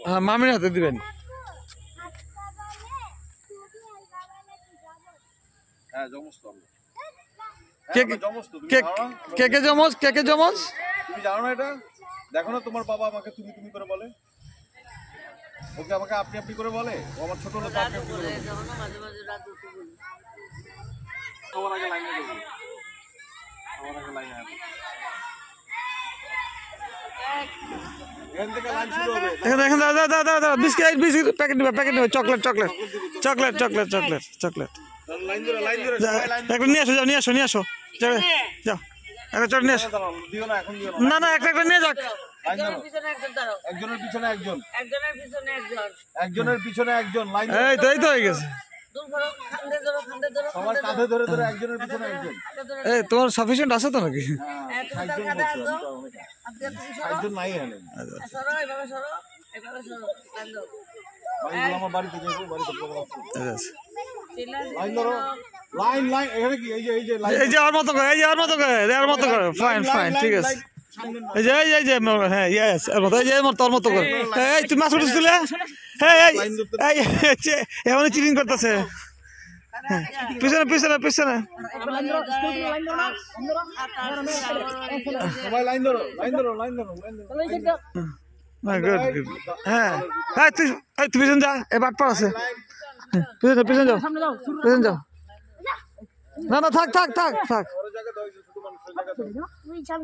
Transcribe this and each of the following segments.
হ্যাঁ মামির হাতে দিবেন। কে কে জমজ, কে কে জমজ তুমি জানো না এটা? দেখো না তোমার বাবা আমাকে তুমি তুমি করে বলে, ওকে আমাকে আপনি আপনি করে বলে। ও আমার ছোট লোক, আপনি আপনি করে বলে। সবার আগে লাইনে দেবো, সবার আগে লাইনে আসবে। এখান থেকে লাইন শুরু হবে। দেখেন দাদা দাদা দাদা বিস্কিট বিস্কিট প্যাকেট নেবে, প্যাকেট নেবে, chocolate chocolate chocolate chocolate chocolate chocolate. Line ধরো, লাইন ধরো, সবাই লাইন ধরো। একটা নিয়ে আসো, যাও নিয়ে আসো, নিয়ে আসো, যাও যাও একটা চট নিয়ে আসো। দিও না, এখন দিও না না একটা একটা নিয়ে যাক। একজনের পিছনে একজন, একজনের পিছনে একজন, একজনের পিছনে একজন, লাইন এই তো হয়ে গেছে। সবার কাঁধে ধরে ধরে একজনের পিছনে একজন। এই তোমার সাফিসিয়েন্ট আছে তো নাকি? একজন নাই এখানে। আমার বাড়িতে যাবো, বাড়িতে লাইন ধরো, লাইন লাইন। এখানে কি এই যে এই যে লাইন, এই যে আর মতো করে, এই যে আর মতো করে, আর মতো করে, ফাইন ফাইন ঠিক আছে। এই যে এই যে হ্যাঁ ইয়েস এর মতো, এই যে তোর মতো করে। এই তুমি মাছ উঠেছিলে, হ্যাঁ এই এমন চিটিং করতেছে। পিছনে পিছনে পিছনে সবাই লাইন ধরো, লাইন ধরো, লাইন ধরো, লাইন ধরো। Good good. হ্যাঁ হ্যাঁ তুই পিছনে যা, এ বাট পর আছে, পিছনে পিছনে যাও, পিছনে যাও। না না থাক থাক থাক থাক,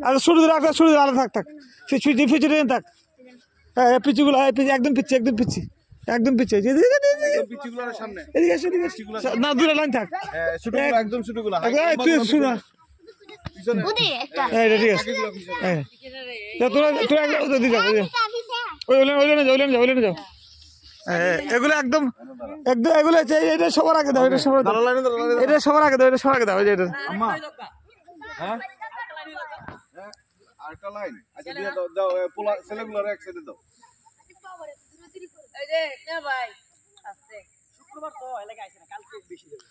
আরে শুরু ধরে রাখ, শুরু ধরে থাক থাক, ফিচুরে থাক। হ্যাঁ পিচুগুলো একদম পিচ্ছি, একদম পিচ্ছি, একদম পিচ্ছি। পিচিগুলোর সামনে এদিকে এসে, এদিকে না দূরে লাইন থাক, ছোটগুলো একদম ছোটগুলো, তুই শুনা পিছনে ঠিক আছে। তোরা তোরা ওদিকে যাও, ওই ওইখানে যাও, ওইখানে যাও, ওইখানে যাও। এগুলো একদম একদম এগুলো এটা সবার আগে দাও, এটা সবার দাও, এটা সবার আগে দাও, এটা সবার আগে দাও। এই যে এটা আম্মা, হ্যাঁ আরেকটা লাইন, আচ্ছা দিয়ে দাও, দাও পোলা ছেলেগুলোর এক সাইডে দাও। এই যে কে ভাই আস্তে, শুক্রবার তো এলাকা আইছে না, কালকে বেশি দেব।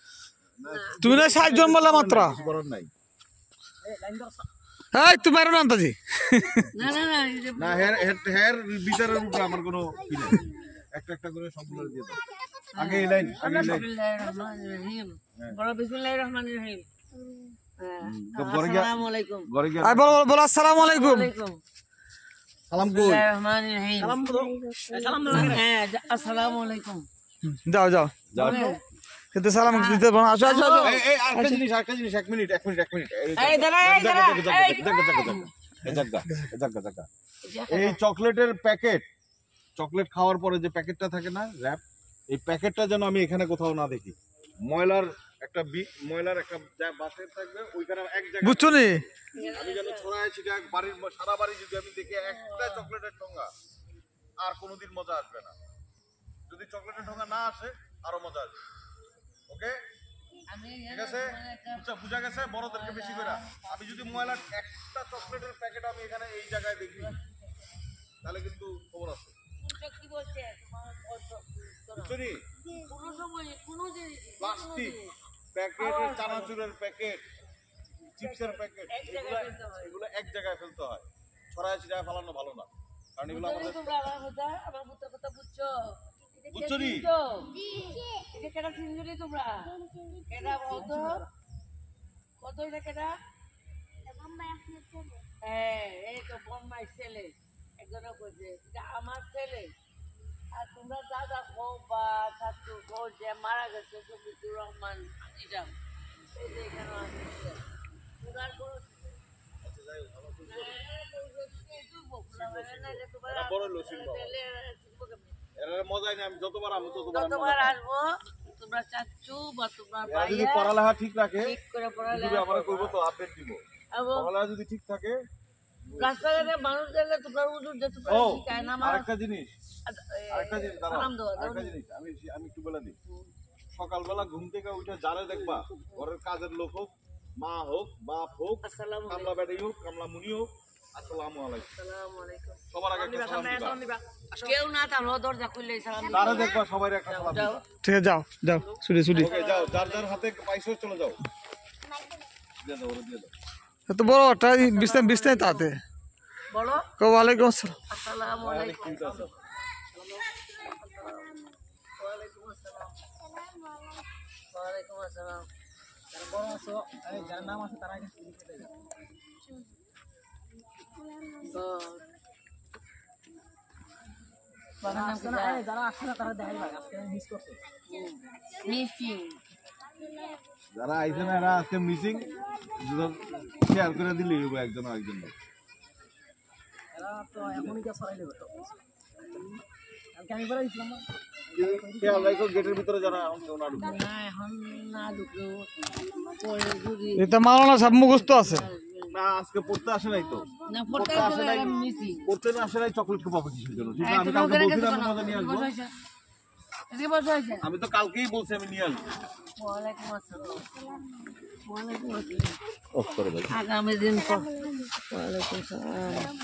তুমি না 60 জন বললা মাত্র, বরণ নাই। এই লাইন ধরছ এই তুমি আর না আন্তাজি। না না না, না হেয়ার বিচারের উপর আমার কোনো কি নেই, একটা একটা করে সবগুলো দিয়ে দাও। আগে এই লাইন, আগে এই লাইন। বিসমিল্লাহির রহমানির রহিম, বড় বিসমিল্লাহির রহমানির রহিম। আসসালামু আলাইকুম, ঘরে গিয়ে আই বল বল আসসালামু আলাইকুম। সালাম কই, বিসমিল্লাহির রহমানির রহিম, সালাম দাও, সালাম দাও। হ্যাঁ আসসালামু আলাইকুম, যাও যাও যাও। কিন্তু সালাম দিতে বল, আসো আসো আসো। এই আরেকটা জিনিস, আরেকটা জিনিস, এক মিনিট এক মিনিট এক মিনিট। এই দাঁড়া, এই দাঁড়া, এই চকলেটের প্যাকেট, চকলেট খাওয়ার পরে যে প্যাকেটটা থাকে না র‍্যাপ, এই প্যাকেটটা যেন আমি এখানে কোথাও না দেখি। ময়লার একটা ময়লার একটা বাসের থাকবে ওইখানে এক জায়গায়, বুঝছো নি? আমি যেন ছড়ায় ছিটা বাড়ির সারা বাড়ি যদি আমি দেখি একটা চকলেটের ঠোঙা, আর কোনোদিন মজা আসবে না। যদি চকলেটের ঠোঙা না আসে আরো মজা আসবে। ওকে ঠিক আছে, বুঝা গেছে? বড়দেরকে বেশি করে আমি যদি ময়লার একটা চকলেটের প্যাকেট আমি এখানে এই জায়গায় দেখি, তাহলে কিন্তু খবর আছে। কি বলছে বুঝছনি? কোনো সময় কোনো যে প্লাস্টিক প্যাকেটের, চানাচুরের প্যাকেট, চিপসের প্যাকেট, এগুলো এক জায়গায় ফেলতে হয়, ছড়ায় ছিটায় ফেলানো ভালো না। কারণ এগুলো আমাদের, তোমরা আমার বুঝতে কথা বুঝছো? বুঝছনি? এটা কেডা সিনজুরি তোমরা? কেডা বলতো? কত এটা কেডা? হ্যাঁ এই তো বোম্বাই ছেলে, একজনে কইছে এটা আমার ছেলে। আর তোমরা দাদা গো বা ছাত্র গো যে মারা গেছে শফিকুর রহমান ইজাম, এই যে এখানে আসছে তোমরা কোনো বড় লসিন এর মজাই না। আমি যতবার আমি যতবার আসবো তোমরা চাচ্ছু বা তোমরা যদি পড়ালেখা ঠিক রাখে, ঠিক করে পড়ালেখা আমরা করব তো আপডেট দিব। পড়ালেখা যদি ঠিক থাকে, রাস্তাঘাটে মানুষ গেলে তোমরা উজুর যেতে পারো, শিখায় না। আরেকটা জিনিস, আরেকটা জিনিস আরেকটা জিনিস আমি একটু বলে দিই। সকালবেলা ঘুম থেকে উঠে যারা দেখবা, ঘরের কাজের লোক হোক, মা হোক, বাপ হোক, কামলা বেড়ি হোক, কামলা মুনি হোক, আসসালামু আলাইকুম, সবার আগে একটা সালাম দিবা। কেউ না থাকলো দরজা খুললে সালাম দিবা। যারা দেখবা সবাই একটা সালাম দিবা। ঠিক আছে যাও যাও, ছুটি ছুটি। ওকে যাও, যার যার হাতে পাইছো চলে যাও, দিয়ে দাও, ওরে দিয়ে দাও। এত বড় একটা বিছনা বিছনায় তাতে বলো ওয়ালাইকুম আসসালাম। আসসালামু আলাইকুম। ওয়ালাইকুম আসসালাম। ওয়ালাইকুম আসসালাম। যার নাম আছে তারা যারা আসছে না তারা দেখাই ভাই আজকে মিস করছে মিসিং যারা আইছে না এরা আজকে মিসিং শেয়ার করে দিলি একজন আরেকজন এরা তো এখনই কে ছড়াই দেবে তো কালকে আমি বলে দিছিলাম না খেয়াল রাখো গেটের ভিতরে যারা এখন কেউ না ঢুকে না এখন না ঢুকলেও পরে যদি এটা মাওলানা সব মুখস্থ আছে। না আজকে পড়তে আসে নাই তো না ফটো মিসিং পড়তে না আসে নাই চকলেট খাবো কিসের জন্য ঠিক না আমি কালকে বলছিলাম মজা নিয়ে আসবো এদিকে বসে আছে। আমি তো কালকেই বলছি আমি নিয়ে আসবো ওয়ালাইকুম আসসালাম। ওয়ালাইকুম আসসালাম। অফ করে দাও আগামী দিন পর ওয়ালাইকুম আসসালাম।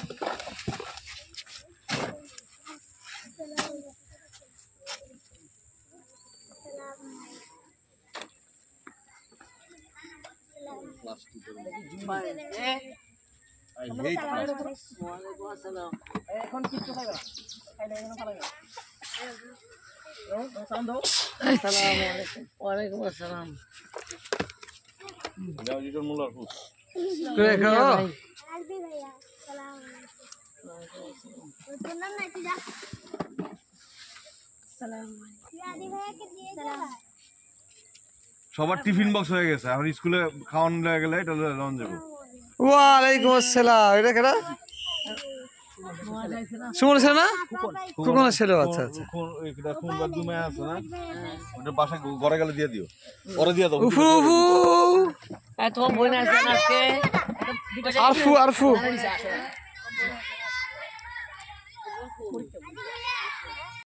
আই হেট ওয়ালাইকুম আসসালাম। এখন কিচ্ছু খাইবা খাইলে এখন খাইবা সালাম দাও আসসালামু আলাইকুম। ওয়ালাইকুম আসসালাম। দাও জিটর মুলার ফুস রেখো আলবি ভাইয়া সালাম আলাইকুম তোর নাম নাকি যা সালাম আলাইকুম আদি ভাইয়াকে দিয়ে দাও সবার টিফিন বক্স হয়ে গেছে এখন স্কুলে খাওয়ানো হয়ে গেলে এটা লঞ্চ যাবো ওয়ালাইকুম আসসালাম। এটা কেডা সুমন ছিল না কোন ছিল? আচ্ছা আচ্ছা এটা কোন বাদুমে আছে না ওটা বাসায় ঘরে গেলে দিয়ে দিও পরে দিয়ে দাও উফু উফু তোমার বোন আছে না আজকে? আরফু আরফু